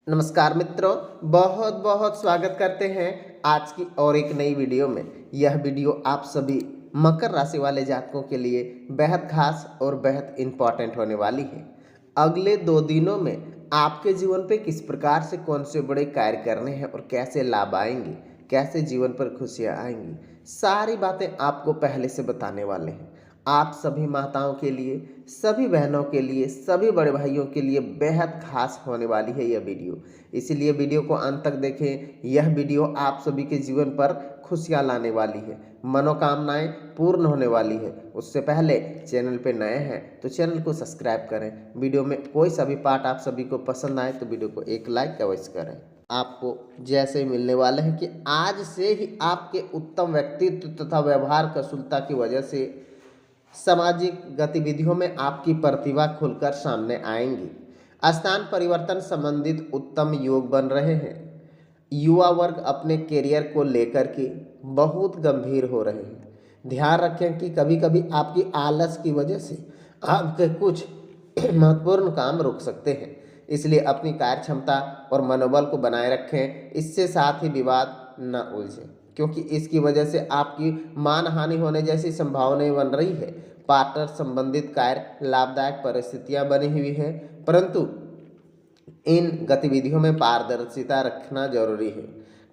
नमस्कार मित्रों, बहुत बहुत स्वागत करते हैं आज की और एक नई वीडियो में। यह वीडियो आप सभी मकर राशि वाले जातकों के लिए बेहद खास और बेहद इम्पॉर्टेंट होने वाली है। अगले 2 दिनों में आपके जीवन पे किस प्रकार से कौन से बड़े कार्य करने हैं और कैसे लाभ आएंगे, कैसे जीवन पर खुशियाँ आएंगी, सारी बातें आपको पहले से बताने वाले हैं। आप सभी माताओं के लिए, सभी बहनों के लिए, सभी बड़े भाइयों के लिए बेहद खास होने वाली है यह वीडियो। इसीलिए वीडियो को अंत तक देखें। यह वीडियो आप सभी के जीवन पर खुशियां लाने वाली है, मनोकामनाएं पूर्ण होने वाली है। उससे पहले चैनल पे नए हैं तो चैनल को सब्सक्राइब करें। वीडियो में कोई सा भी पार्ट आप सभी को पसंद आए तो वीडियो को एक लाइक अवश्य करें। आपको जैसे मिलने वाले हैं कि आज से ही आपके उत्तम व्यक्तित्व तथा व्यवहार कुशलता की वजह से सामाजिक गतिविधियों में आपकी प्रतिभा खुलकर सामने आएंगी। स्थान परिवर्तन संबंधित उत्तम योग बन रहे हैं। युवा वर्ग अपने करियर को लेकर के बहुत गंभीर हो रहे हैं। ध्यान रखें कि कभी कभी आपकी आलस की वजह से आपके कुछ महत्वपूर्ण काम रुक सकते हैं। इसलिए अपनी कार्य क्षमता और मनोबल को बनाए रखें। इससे साथ ही विवाद न उलझे, क्योंकि इसकी वजह से आपकी मान हानि होने जैसी संभावनाएं बन रही है। पार्टनर संबंधित कार्य लाभदायक परिस्थितियां बनी हुई है, परंतु इन गतिविधियों में पारदर्शिता रखना जरूरी है।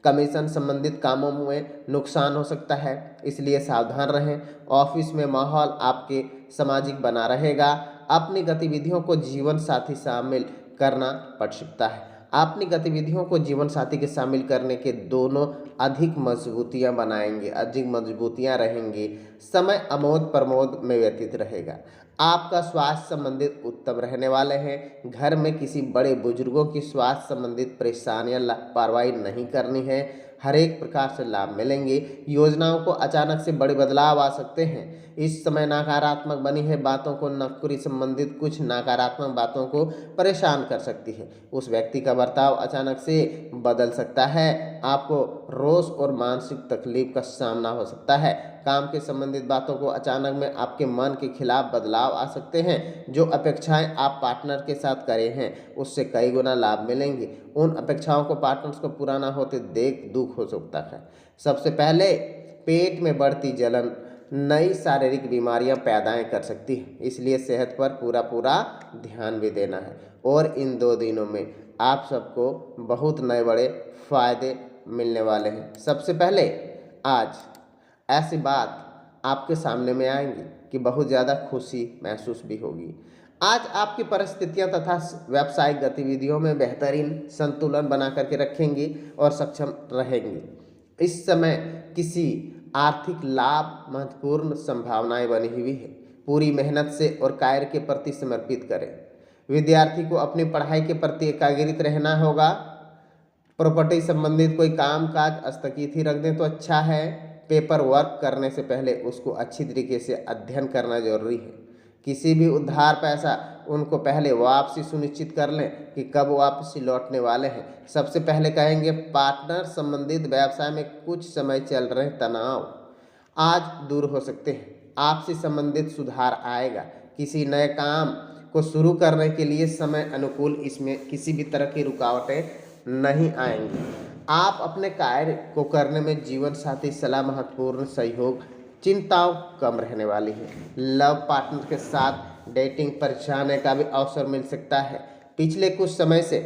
कमीशन संबंधित कामों में नुकसान हो सकता है, इसलिए सावधान रहें। ऑफिस में माहौल आपके सामाजिक बना रहेगा। अपनी गतिविधियों को जीवन साथी शामिल करना पड़ सकता है। अपनी गतिविधियों को जीवन साथी के शामिल करने के दोनों अधिक मजबूतियां बनाएंगे, अधिक मजबूतियां रहेंगी। समय अमोद प्रमोद में व्यतीत रहेगा। आपका स्वास्थ्य संबंधित उत्तम रहने वाले हैं। घर में किसी बड़े बुजुर्गों की स्वास्थ्य संबंधित परेशानियां लापरवाही नहीं करनी है। हर एक प्रकार से लाभ मिलेंगे। योजनाओं को अचानक से बड़े बदलाव आ सकते हैं। इस समय नकारात्मक बनी है बातों को, नौकरी संबंधित कुछ नकारात्मक बातों को परेशान कर सकती है। उस व्यक्ति का बर्ताव अचानक से बदल सकता है। आपको रोष और मानसिक तकलीफ का सामना हो सकता है। काम के संबंधित बातों को अचानक में आपके मन के खिलाफ बदलाव आ सकते हैं। जो अपेक्षाएं आप पार्टनर के साथ करे हैं उससे कई गुना लाभ मिलेंगे। उन अपेक्षाओं को पार्टनर्स को पूरा ना होते देख दुख हो सकता है। सबसे पहले पेट में बढ़ती जलन नई शारीरिक बीमारियां पैदा कर सकती है, इसलिए सेहत पर पूरा ध्यान भी देना है। और इन 2 दिनों में आप सबको बहुत नए बड़े फायदे मिलने वाले हैं। सबसे पहले आज ऐसी बात आपके सामने में आएंगी कि बहुत ज़्यादा खुशी महसूस भी होगी। आज आपकी परिस्थितियां तथा व्यावसायिक गतिविधियों में बेहतरीन संतुलन बना करके रखेंगी और सक्षम रहेंगी। इस समय किसी आर्थिक लाभ महत्वपूर्ण संभावनाएं बनी हुई है। पूरी मेहनत से और कार्य के प्रति समर्पित करें। विद्यार्थी को अपनी पढ़ाई के प्रति एकाग्रित रहना होगा। प्रॉपर्टी संबंधित कोई काम काज स्थगित ही रख दें तो अच्छा है। पेपर वर्क करने से पहले उसको अच्छी तरीके से अध्ययन करना जरूरी है। किसी भी उधार पैसा उनको पहले वापसी सुनिश्चित कर लें कि कब वापसी लौटने वाले हैं। सबसे पहले कहेंगे पार्टनर संबंधित व्यवसाय में कुछ समय चल रहे तनाव आज दूर हो सकते हैं। आपसे संबंधित सुधार आएगा। किसी नए काम को शुरू करने के लिए समय अनुकूल, इसमें किसी भी तरह की रुकावटें नहीं आएंगी। आप अपने कार्य को करने में जीवन साथी सलाह महत्वपूर्ण सहयोग, चिंताओं कम रहने वाली है। लव पार्टनर के साथ डेटिंग पर जाने का भी अवसर मिल सकता है। पिछले कुछ समय से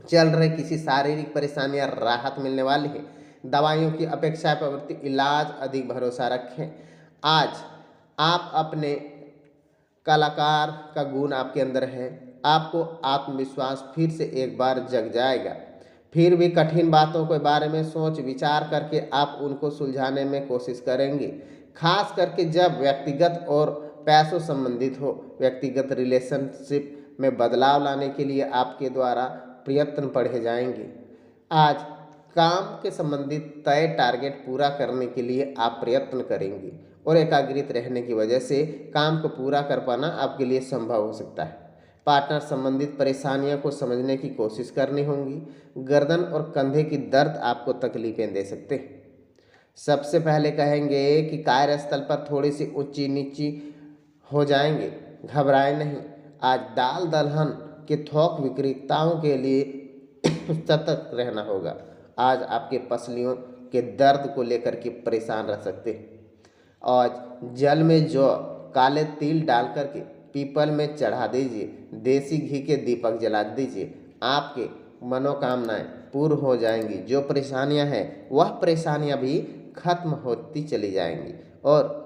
चल रहे किसी शारीरिक परेशानियां राहत मिलने वाली है। दवाइयों की अपेक्षा प्रवृत्ति इलाज अधिक भरोसा रखें। आज आप अपने कलाकार का गुण आपके अंदर है। आपको आत्मविश्वास फिर से एक बार जग जाएगा। फिर भी कठिन बातों के बारे में सोच विचार करके आप उनको सुलझाने में कोशिश करेंगे, खास करके जब व्यक्तिगत और पैसों संबंधित हो। व्यक्तिगत रिलेशनशिप में बदलाव लाने के लिए आपके द्वारा प्रयत्न पढ़े जाएंगे। आज काम के संबंधित तय टारगेट पूरा करने के लिए आप प्रयत्न करेंगे और एकाग्रित रहने की वजह से काम को पूरा कर पाना आपके लिए संभव हो सकता है। पार्टनर संबंधित परेशानियों को समझने की कोशिश करनी होगी। गर्दन और कंधे की दर्द आपको तकलीफें दे सकते हैं। सबसे पहले कहेंगे कि कार्यस्थल पर थोड़ी सी ऊंची नीची हो जाएंगे, घबराएं नहीं। आज दाल दलहन के थोक विक्रेताओं के लिए सतर्क रहना होगा। आज आपके पसलियों के दर्द को लेकर के परेशान रह सकते हैं। आज जल में जौ काले तिल डाल करके पीपल में चढ़ा दीजिए, देसी घी के दीपक जला दीजिए, आपके मनोकामनाएं पूर्ण हो जाएंगी। जो परेशानियां हैं वह परेशानियां भी खत्म होती चली जाएंगी। और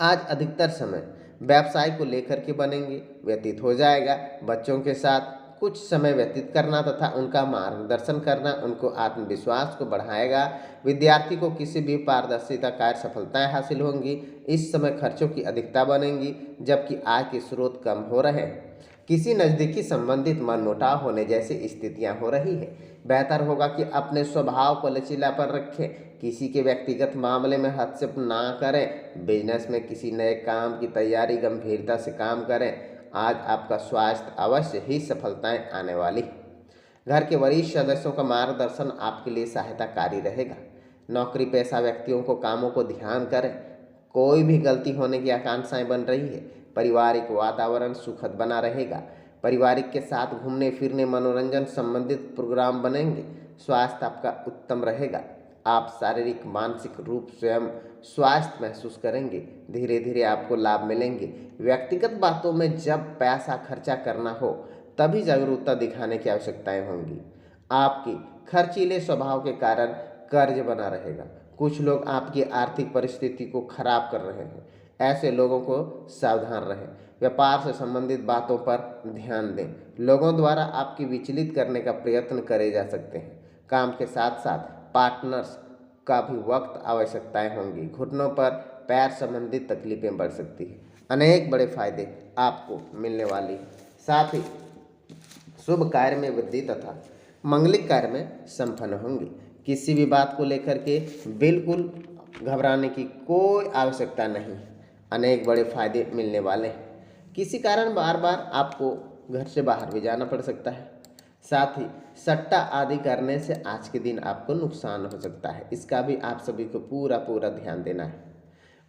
आज अधिकतर समय व्यवसाय को लेकर के बनेंगे व्यतीत हो जाएगा। बच्चों के साथ कुछ समय व्यतीत करना तथा उनका मार्गदर्शन करना उनको आत्मविश्वास को बढ़ाएगा। विद्यार्थी को किसी भी पारदर्शिता कार्य सफलताएं हासिल होंगी। इस समय खर्चों की अधिकता बनेंगी जबकि आय के स्रोत कम हो रहे हैं। किसी नज़दीकी संबंधित मनमुटाव होने जैसी स्थितियां हो रही है। बेहतर होगा कि अपने स्वभाव को लचीला पर रखें। किसी के व्यक्तिगत मामले में हस्तक्षेप ना करें। बिजनेस में किसी नए काम की तैयारी गंभीरता से काम करें। आज आपका स्वास्थ्य अवश्य ही सफलताएं आने वाली। घर के वरिष्ठ सदस्यों का मार्गदर्शन आपके लिए सहायताकारी रहेगा। नौकरी पेशा व्यक्तियों को कामों को ध्यान करें। कोई भी गलती होने की आकांक्षाएं बन रही है। पारिवारिक वातावरण सुखद बना रहेगा। पारिवारिक के साथ घूमने फिरने मनोरंजन संबंधित प्रोग्राम बनेंगे। स्वास्थ्य आपका उत्तम रहेगा। आप शारीरिक मानसिक रूप स्वयं स्वास्थ्य महसूस करेंगे। धीरे धीरे आपको लाभ मिलेंगे। व्यक्तिगत बातों में जब पैसा खर्चा करना हो तभी जागरूकता दिखाने की आवश्यकताएं होंगी। आपकी खर्चीले स्वभाव के कारण कर्ज बना रहेगा। कुछ लोग आपकी आर्थिक परिस्थिति को खराब कर रहे हैं। ऐसे लोगों को सावधान रहें। व्यापार से संबंधित बातों पर ध्यान दें। लोगों द्वारा आपकी विचलित करने का प्रयत्न करे जा सकते हैं। काम के साथ साथ पार्टनर्स का भी वक्त आवश्यकताएं होंगी। घुटनों पर पैर संबंधित तकलीफें बढ़ सकती हैं। अनेक बड़े फायदे आपको मिलने वाली हैं। साथ ही शुभ कार्य में वृद्धि तथा मंगलिक कार्य में संपन्न होंगे। किसी भी बात को लेकर के बिल्कुल घबराने की कोई आवश्यकता नहीं। अनेक बड़े फायदे मिलने वाले हैं। किसी कारण बार बार आपको घर से बाहर भी जाना पड़ सकता है। साथ ही सट्टा आदि करने से आज के दिन आपको नुकसान हो सकता है। इसका भी आप सभी को पूरा ध्यान देना है।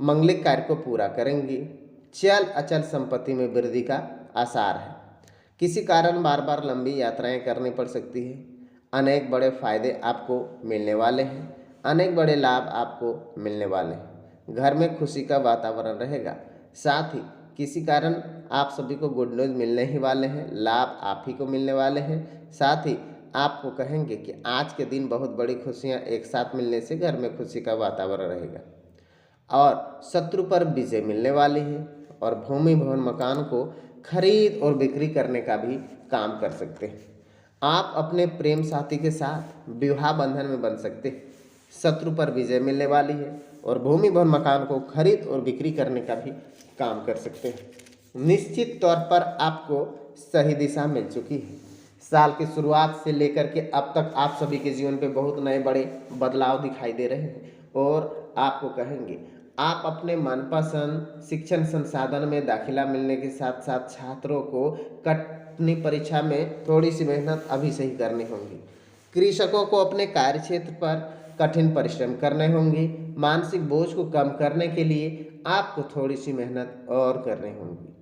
मंगलिक कार्य को पूरा करेंगे। चल अचल संपत्ति में वृद्धि का आसार है। किसी कारण बार बार लंबी यात्राएं करनी पड़ सकती है। अनेक बड़े फायदे आपको मिलने वाले हैं। अनेक बड़े लाभ आपको मिलने वाले हैं। घर में खुशी का वातावरण रहेगा। साथ ही किसी कारण आप सभी को गुड न्यूज़ मिलने ही वाले हैं। लाभ आप ही को मिलने वाले हैं। साथ ही आपको कहेंगे कि आज के दिन बहुत बड़ी खुशियां एक साथ मिलने से घर में खुशी का वातावरण रहेगा। और शत्रु पर विजय मिलने वाली है। और भूमि भवन मकान को खरीद और बिक्री करने का भी काम कर सकते हैं। आप अपने प्रेम साथी के साथ विवाह बंधन में बन सकते हैं। शत्रु पर विजय मिलने वाली है और भूमि भवन मकान को खरीद और बिक्री करने का भी काम कर सकते हैं। निश्चित तौर पर आपको सही दिशा मिल चुकी है। साल की शुरुआत से लेकर के अब तक आप सभी के जीवन पे बहुत नए बड़े बदलाव दिखाई दे रहे हैं। और आपको कहेंगे आप अपने मनपसंद शिक्षण संसाधन में दाखिला मिलने के साथ साथ छात्रों को कठिन परीक्षा में थोड़ी सी मेहनत अभी से ही करनी होगी। कृषकों को अपने कार्य क्षेत्र पर कठिन परिश्रम करने होंगे। मानसिक बोझ को कम करने के लिए आपको थोड़ी सी मेहनत और करनी होगी।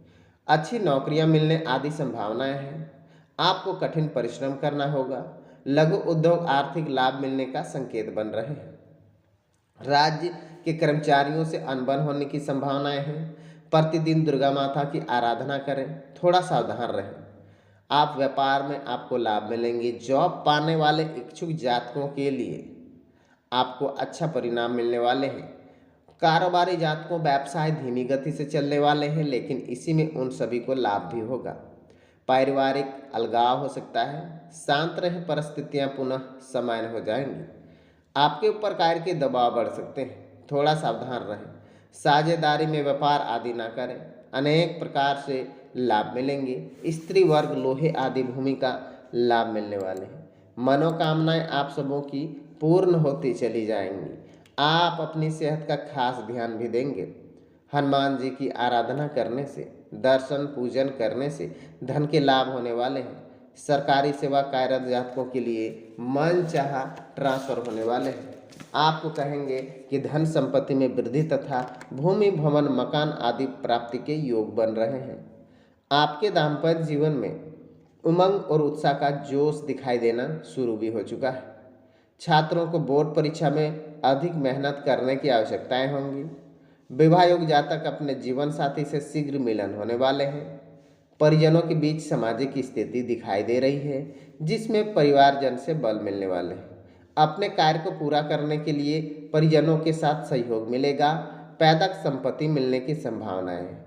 अच्छी नौकरियां मिलने आदि संभावनाएं हैं। आपको कठिन परिश्रम करना होगा। लघु उद्योग आर्थिक लाभ मिलने का संकेत बन रहे हैं। राज्य के कर्मचारियों से अनबन होने की संभावनाएं हैं। प्रतिदिन दुर्गा माता की आराधना करें। थोड़ा सावधान रहें। आप व्यापार में आपको लाभ मिलेंगे। जॉब पाने वाले इच्छुक जातकों के लिए आपको अच्छा परिणाम मिलने वाले हैं। कारोबारी जातकों व्यवसाय धीमी गति से चलने वाले हैं, लेकिन इसी में उन सभी को लाभ भी होगा। पारिवारिक अलगाव हो सकता है। शांत रहे, परिस्थितियां पुनः सामान्य हो जाएंगी। आपके ऊपर कार्य के दबाव बढ़ सकते हैं। थोड़ा सावधान रहें। साझेदारी में व्यापार आदि ना करें। अनेक प्रकार से लाभ मिलेंगे। स्त्री वर्ग लोहे आदि भूमि का लाभ मिलने वाले हैं। मनोकामनाएं आप सबों की पूर्ण होती चली जाएंगी। आप अपनी सेहत का खास ध्यान भी देंगे। हनुमान जी की आराधना करने से, दर्शन पूजन करने से धन के लाभ होने वाले हैं। सरकारी सेवा कार्यरत जातकों के लिए मनचाहा ट्रांसफर होने वाले हैं। आपको कहेंगे कि धन संपत्ति में वृद्धि तथा भूमि भवन मकान आदि प्राप्ति के योग बन रहे हैं। आपके दाम्पत्य जीवन में उमंग और उत्साह का जोश दिखाई देना शुरू भी हो चुका है। छात्रों को बोर्ड परीक्षा में अधिक मेहनत करने की आवश्यकताएं होंगी। विवाह योग्य जातक अपने जीवन साथी से शीघ्र मिलन होने वाले हैं। परिजनों के बीच सामाजिक स्थिति दिखाई दे रही है, जिसमें परिवारजन से बल मिलने वाले हैं। अपने कार्य को पूरा करने के लिए परिजनों के साथ सहयोग मिलेगा। पैतृक संपत्ति मिलने की संभावनाएं हैं।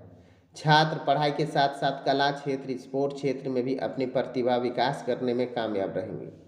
छात्र पढ़ाई के साथ साथ कला क्षेत्र, स्पोर्ट क्षेत्र में भी अपनी प्रतिभा विकास करने में कामयाब रहेंगे।